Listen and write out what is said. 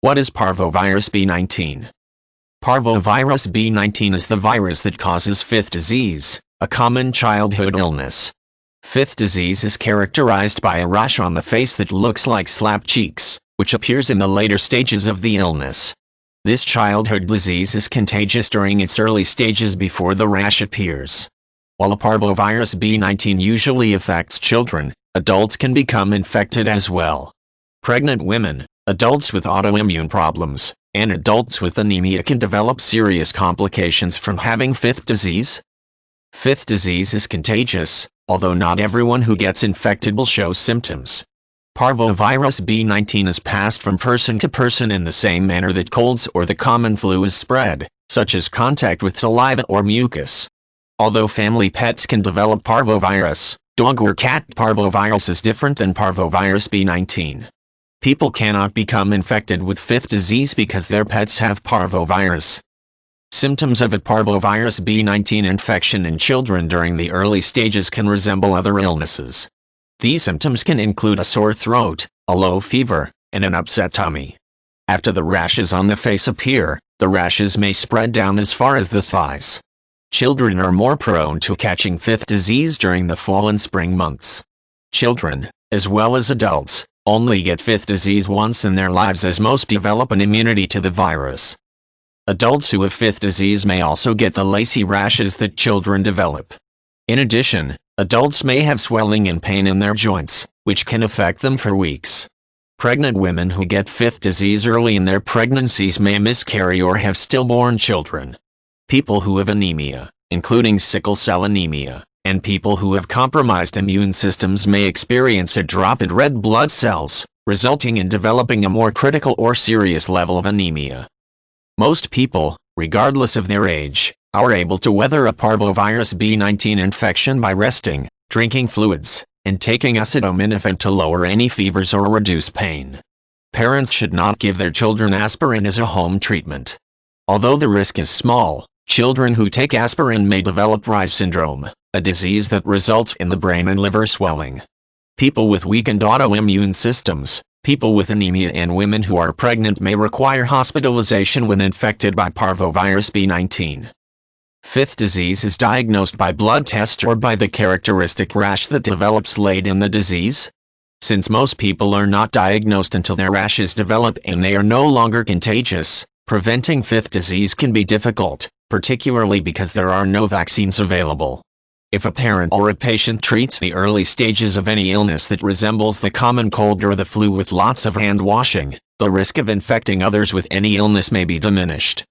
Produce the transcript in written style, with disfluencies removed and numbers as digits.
What is Parvovirus B19? Parvovirus B19 is the virus that causes fifth disease, a common childhood illness. Fifth disease is characterized by a rash on the face that looks like slapped cheeks, which appears in the later stages of the illness. This childhood disease is contagious during its early stages before the rash appears. While Parvovirus B19 usually affects children, adults can become infected as well. Pregnant women, adults with autoimmune problems, and adults with anemia can develop serious complications from having fifth disease. Fifth disease is contagious, although not everyone who gets infected will show symptoms. Parvovirus B19 is passed from person to person in the same manner that colds or the common flu is spread, such as contact with saliva or mucus. Although family pets can develop parvovirus, dog or cat parvovirus is different than Parvovirus B19. People cannot become infected with fifth disease because their pets have parvovirus. Symptoms of a Parvovirus B19 infection in children during the early stages can resemble other illnesses. These symptoms can include a sore throat, a low fever, and an upset tummy. After the rashes on the face appear, the rashes may spread down as far as the thighs. Children are more prone to catching fifth disease during the fall and spring months. Children, as well as adults, only get fifth disease once in their lives as most develop an immunity to the virus. Adults who have fifth disease may also get the lacy rashes that children develop. In addition, adults may have swelling and pain in their joints, which can affect them for weeks. Pregnant women who get fifth disease early in their pregnancies may miscarry or have stillborn children. People who have anemia, including sickle cell anemia, and people who have compromised immune systems may experience a drop in red blood cells, resulting in developing a more critical or serious level of anemia. Most people, regardless of their age, are able to weather a Parvovirus B19 infection by resting, drinking fluids, and taking acetaminophen to lower any fevers or reduce pain. Parents should not give their children aspirin as a home treatment. Although the risk is small, children who take aspirin may develop Reye's syndrome, a disease that results in the brain and liver swelling. People with weakened autoimmune systems, people with anemia, and women who are pregnant may require hospitalization when infected by Parvovirus B19. Fifth disease is diagnosed by blood test or by the characteristic rash that develops late in the disease. Since most people are not diagnosed until their rashes develop and they are no longer contagious, preventing fifth disease can be difficult, particularly because there are no vaccines available. If a parent or a patient treats the early stages of any illness that resembles the common cold or the flu with lots of hand washing, the risk of infecting others with any illness may be diminished.